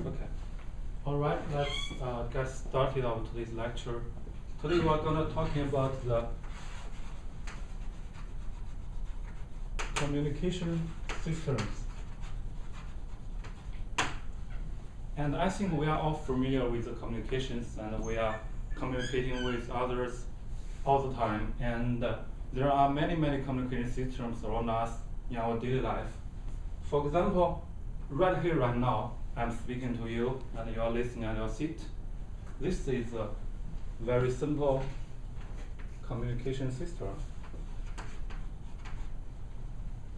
Okay. All right, let's get started on today's lecture. Today we're going to talking about the communication systems. And I think we are all familiar with the communications, and we are communicating with others all the time. And there are many communication systems around us in our daily life. For example, right here, right now, I'm speaking to you, and you are listening at your seat. This is a very simple communication system.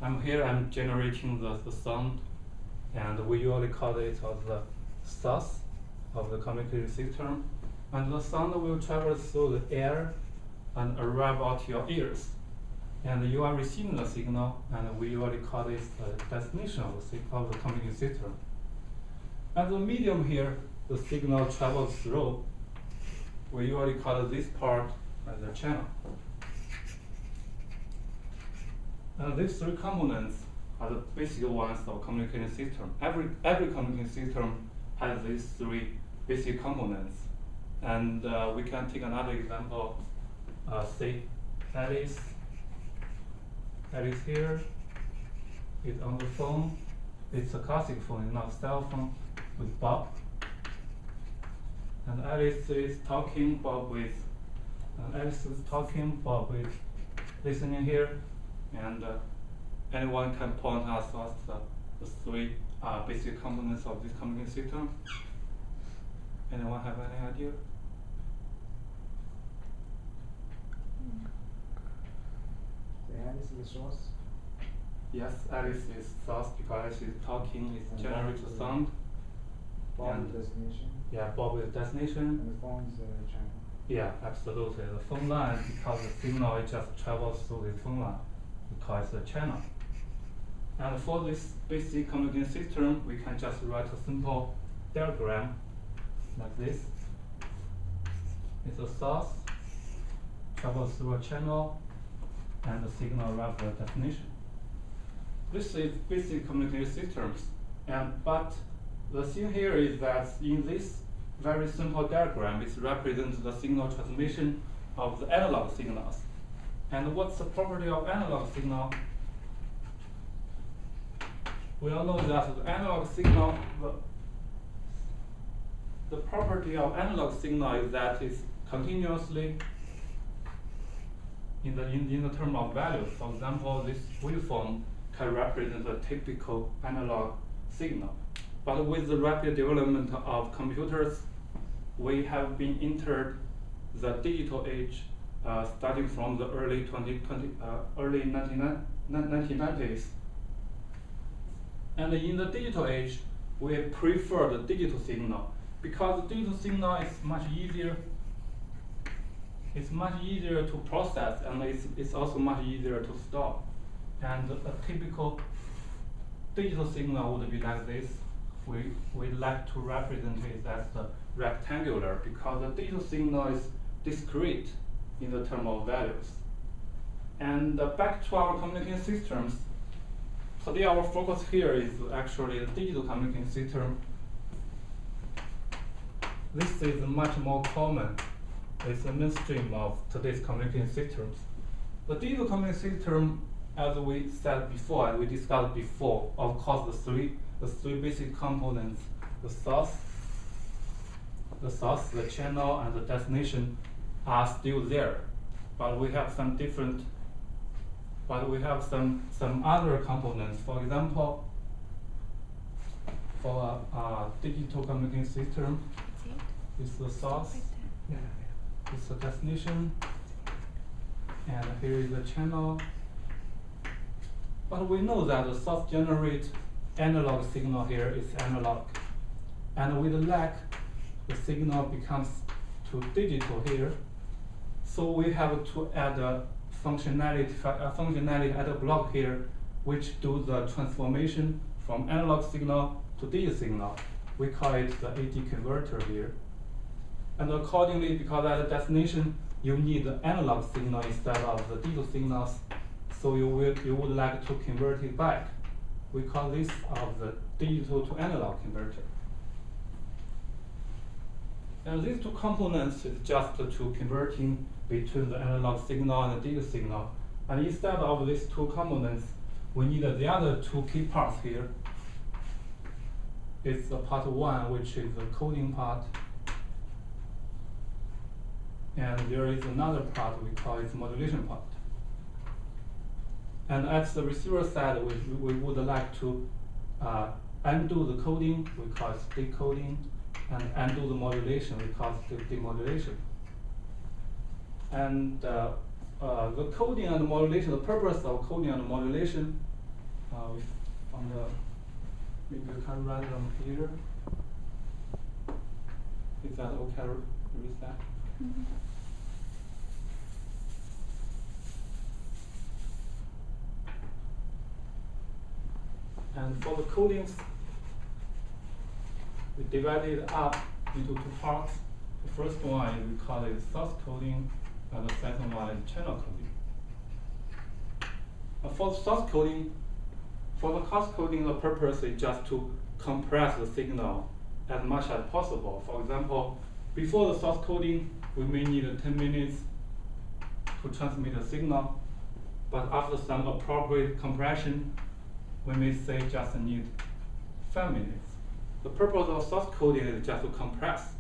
I'm generating the sound, and we usually call it as the source of the communication system. And the sound will travel through the air and arrive at your ears. And you are receiving the signal, and we usually call it the destination of the communication system. And the medium here, the signal travels through, we usually call this part as the channel. And these three components are the basic ones of communication system. Every communication system has these three basic components. And we can take another example. Say Alice here is on the phone. It's a classic phone, it's not a cell phone, with Bob. And Alice is talking, Bob is listening here. And anyone can point us at the three basic components of this communication system. Anyone have any idea? Alice is the source. Yes, Alice is source because Alice is talking, it generates a sound. Bob is destination. Yeah, Bob is destination. And the phone is the channel. Yeah, absolutely. The phone line, because the signal it just travels through the phone line, we call it the channel. And for this basic communication system, we can just write a simple diagram like this. It's a source, travels through a channel, and the signal arrives at the destination. This is basic communication systems. But the thing here is that in this very simple diagram, it represents the signal transmission of the analog signals. And what's the property of analog signal? We all know that the analog signal, the property of analog signal is that it's continuously in the term of values. For example, this waveform can represent a typical analog signal. But with the rapid development of computers, we have been entered the digital age starting from the early 1990s. And in the digital age, we prefer the digital signal because the digital signal is much easier. It's much easier to process, and it's also much easier to store. And a typical digital signal would be like this. We like to represent it as the rectangular because the digital signal is discrete in the term of values. And back to our communication systems. Today our focus here is actually the digital communication system. This is much more common. It's the mainstream of today's communication systems. The digital communication system, as we said before, and we discussed before, of course the three basic components, the source, the channel, and the destination are still there. But we have some other components. For example, for a digital communication system, it's the source, it's the destination, and here is the channel. But we know that the source generates analog signal here is analog. And with lag, the signal becomes to digital here. So we have to add a functionality at a block here, which do the transformation from analog signal to digital signal. We call it the AD converter here. And accordingly, because at the destination, you need the analog signal instead of the digital signals, so you would like to convert it back. We call this of the digital to analog converter. And these two components is just to converting between the analog signal and the digital signal. And instead of these two components, we need the other two key parts here. It's the part 1, which is the coding part. And there is another part we call it modulation part. And at the receiver side, we would like to undo the coding, we call it decoding, and undo the modulation, we call it demodulation. And the coding and the modulation, the purpose of coding and modulation, we found maybe we can write them here. Is that okay? Read that? Mm-hmm. And for the codings, we divide it up into two parts. The first one is we call it source coding, and the second one is channel coding. For the source coding, for the source coding, the purpose is just to compress the signal as much as possible. For example, before the source coding, we may need 10 minutes to transmit a signal, but after some appropriate compression, we may say just need 5 minutes. The purpose of source coding is just to compress.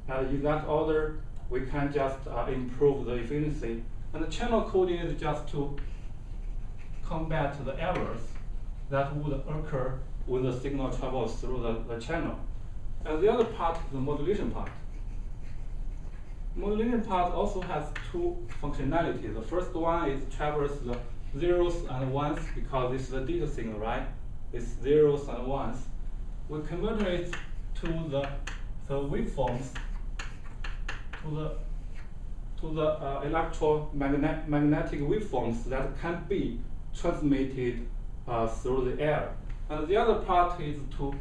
In that order, we can just improve the efficiency. And the channel coding is just to combat the errors that would occur when the signal travels through the channel. And the other part is the modulation part. Modulation part also has two functionalities. The first one is traverse the zeros and ones, because this is a digital signal, right? It's zeros and ones. We convert it to the waveforms, to the electromagnetic waveforms that can be transmitted through the air. And the other part is to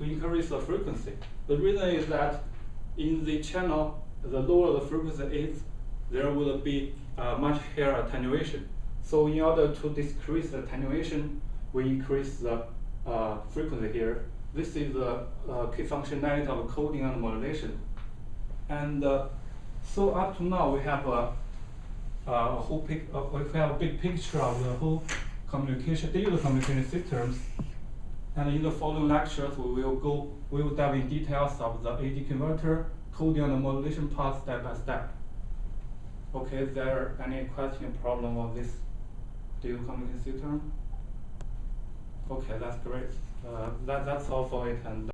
increase the frequency. The reason is that in the channel, the lower the frequency is, there will be much higher attenuation. So in order to decrease the attenuation, we increase the frequency here. This is the key functionality of coding and modulation. And so up to now, we have a we have a big picture of the whole digital communication systems. And in the following lectures, we will dive in details of the AD converter, coding and modulation part step by step. Okay, is there any question, problem of this digital communication system? Okay, that's great. That's all for it. And